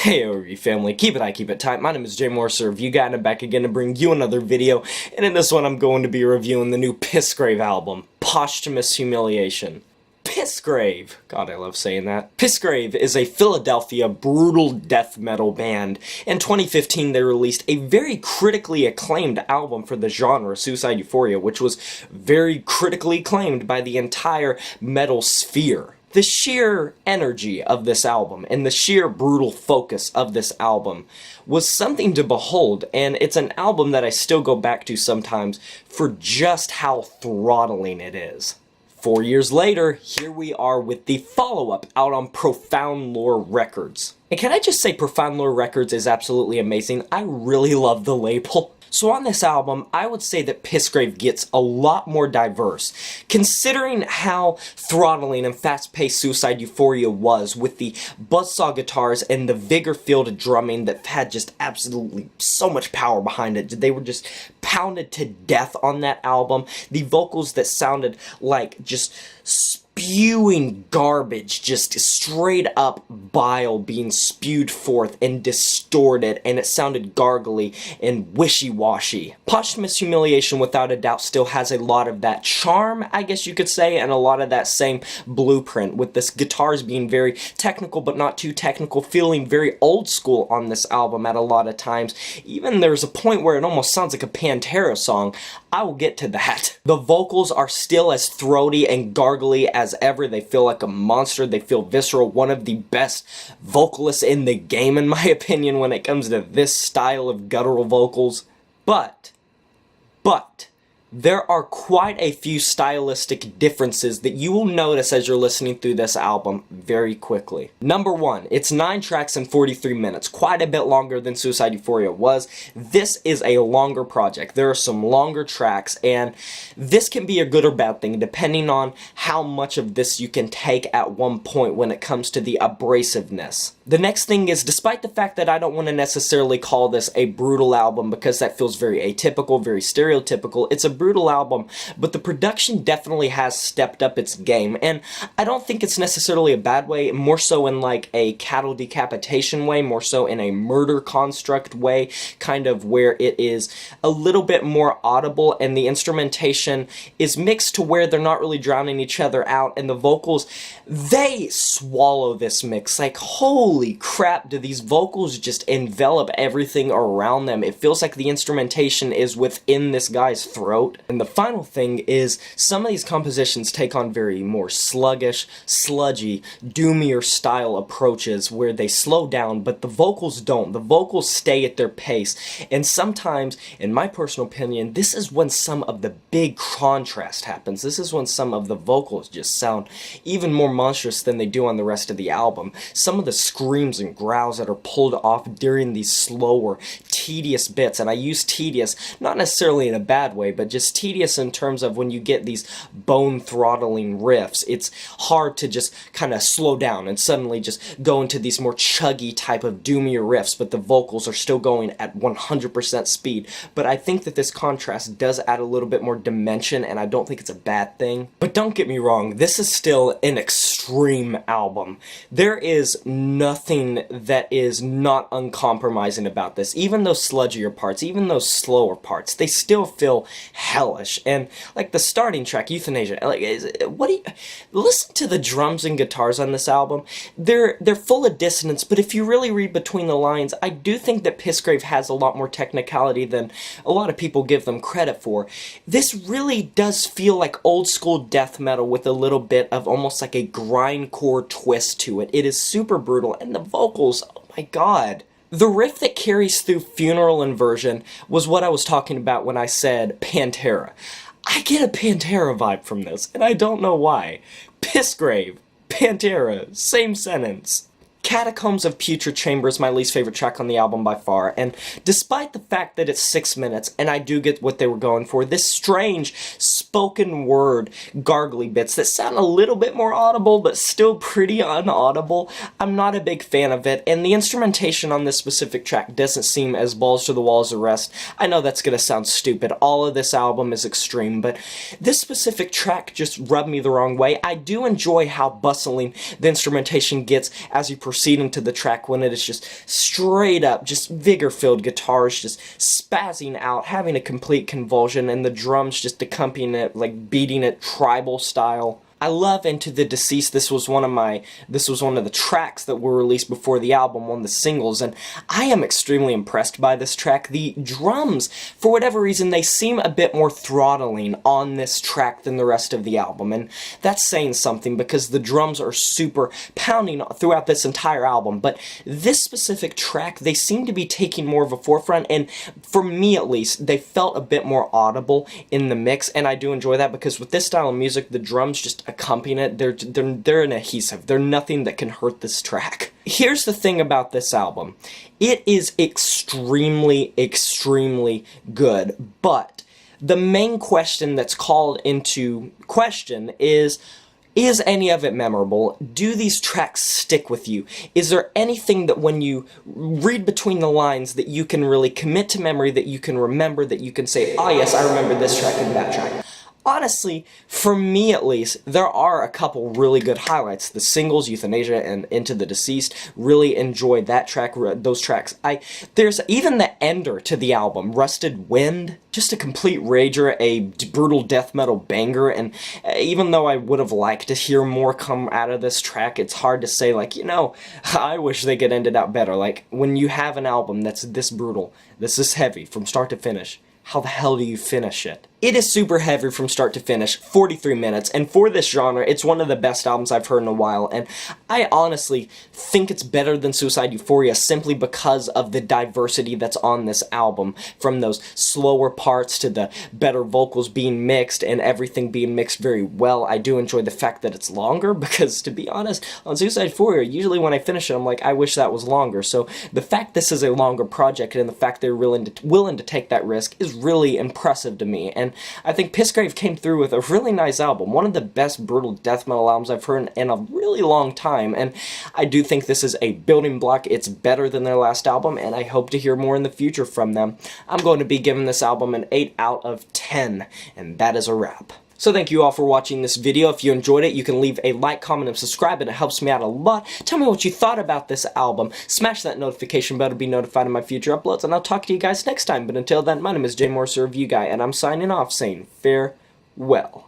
Hey ORV family, keep it high, keep it tight. My name is Jay Morser of You Got It, back again to bring you another video, and in this one I'm going to be reviewing the new Pissgrave album, Posthumous Humiliation. Pissgrave, God I love saying that. Pissgrave is a Philadelphia brutal death metal band. In 2015 they released a very critically acclaimed album for the genre, Suicide Euphoria, which was very critically acclaimed by the entire metal sphere. The sheer energy of this album and the sheer brutal focus of this album was something to behold, and it's an album that I still go back to sometimes for just how throttling it is. 4 years later, here we are with the follow-up out on Profound Lore Records. And can I just say Profound Lore Records is absolutely amazing. I really love the label. So on this album, I would say that Pissgrave gets a lot more diverse, considering how throttling and fast-paced Suicide Euphoria was, with the buzzsaw guitars and the vigor-filled drumming that had just absolutely so much power behind it. They were just pounded to death on that album. The vocals that sounded like just spewing garbage, just straight up bile being spewed forth and distorted, and it sounded gargly and wishy-washy. Posthumous Humiliation without a doubt still has a lot of that charm, I guess you could say, and a lot of that same blueprint, with this guitars being very technical but not too technical, feeling very old school on this album at a lot of times. Even there's a point where it almost sounds like a Pantera song. I will get to that. The vocals are still as throaty and gargly as ever. They feel like a monster. They feel visceral. One of the best vocalists in the game, in my opinion, when it comes to this style of guttural vocals. But, there are quite a few stylistic differences that you will notice as you're listening through this album very quickly. Number one, it's 9 tracks and 43 minutes, quite a bit longer than Suicide Euphoria was. This is a longer project. There are some longer tracks, and this can be a good or bad thing depending on how much of this you can take at one point when it comes to the abrasiveness. The next thing is, despite the fact that I don't want to necessarily call this a brutal album because that feels very atypical, very stereotypical, it's a brutal album, but the production definitely has stepped up its game, and I don't think it's necessarily a bad way, more so in like a Cattle Decapitation way, more so in a murder construct way, kind of where it is a little bit more audible and the instrumentation is mixed to where they're not really drowning each other out, and the vocals, they swallow this mix. Like, holy crap, do these vocals just envelop everything around them. It feels like the instrumentation is within this guy's throat. And the final thing is, some of these compositions take on very more sluggish, sludgy, doomier style approaches where they slow down, but the vocals don't. The vocals stay at their pace, and sometimes, in my personal opinion, this is when some of the big contrast happens. This is when some of the vocals just sound even more monstrous than they do on the rest of the album. Some of the screams and growls that are pulled off during these slower, tedious bits, and I use tedious not necessarily in a bad way, but just tedious in terms of when you get these bone-throttling riffs. It's hard to just kind of slow down and suddenly just go into these more chuggy type of doomier riffs, but the vocals are still going at 100% speed. But I think that this contrast does add a little bit more dimension, and I don't think it's a bad thing. But don't get me wrong, this is still an extreme album. There is nothing that is not uncompromising about this. Even those sludgier parts, even those slower parts, they still feel hellish. And like the starting track, Euthanasia, like, listen to the drums and guitars on this album. They're full of dissonance, but if you really read between the lines, I do think that Pissgrave has a lot more technicality than a lot of people give them credit for. This really does feel like old school death metal with a little bit of almost like a grindcore twist to it. It is super brutal, and the vocals, oh my god. The riff that carries through Funeral Inversion was what I was talking about when I said Pantera. I get a Pantera vibe from this, and I don't know why. Pissgrave, Pantera, same sentence. Catacombs of Putrid Chamber is my least favorite track on the album by far, and despite the fact that it's 6 minutes, and I do get what they were going for, this strange spoken word gargly bits that sound a little bit more audible, but still pretty unaudible, I'm not a big fan of it, and the instrumentation on this specific track doesn't seem as balls to the wall as the rest. I know that's gonna sound stupid, all of this album is extreme, but this specific track just rubbed me the wrong way. I do enjoy how bustling the instrumentation gets as you proceed proceed into the track when it is just straight up, just vigor-filled guitars just spazzing out, having a complete convulsion, and the drums just accompanying it, like beating it tribal style. I love Into the Deceased. This was one of the tracks that were released before the album, one of the singles, and I am extremely impressed by this track. The drums, for whatever reason, they seem a bit more throttling on this track than the rest of the album, and that's saying something because the drums are super pounding throughout this entire album, but this specific track, they seem to be taking more of a forefront, and for me at least, they felt a bit more audible in the mix, and I do enjoy that because with this style of music, the drums just accompanying it, they're an adhesive. They're nothing that can hurt this track. Here's the thing about this album. It is extremely, extremely good, but the main question that's called into question is any of it memorable? Do these tracks stick with you? Is there anything that when you read between the lines that you can really commit to memory, that you can remember, that you can say, oh yes, I remember this track and that track? Honestly, for me at least, there are a couple really good highlights. The singles, Euthanasia and Into the Deceased, really enjoyed that track, those tracks. There's even the ender to the album, Rusted Wind, just a complete rager, a brutal death metal banger, and even though I would have liked to hear more come out of this track, it's hard to say, like, you know, I wish they could end it out better. Like, when you have an album that's this brutal, this heavy, from start to finish, how the hell do you finish it? It is super heavy from start to finish, 43 minutes, and for this genre, it's one of the best albums I've heard in a while, and I honestly think it's better than Suicide Euphoria simply because of the diversity that's on this album, from those slower parts to the better vocals being mixed and everything being mixed very well. I do enjoy the fact that it's longer, because to be honest, on Suicide Euphoria, usually when I finish it, I'm like, I wish that was longer, so the fact this is a longer project and the fact they're willing to take that risk is really impressive to me, and I think Pissgrave came through with a really nice album, one of the best brutal death metal albums I've heard in a really long time, and I do think this is a building block. It's better than their last album, and I hope to hear more in the future from them. I'm going to be giving this album an 8 out of 10, and that is a wrap. So thank you all for watching this video. If you enjoyed it, you can leave a like, comment, and subscribe, and it helps me out a lot. Tell me what you thought about this album. Smash that notification bell to be notified of my future uploads, and I'll talk to you guys next time. But until then, my name is Jay Morse, Review Guy, and I'm signing off saying farewell.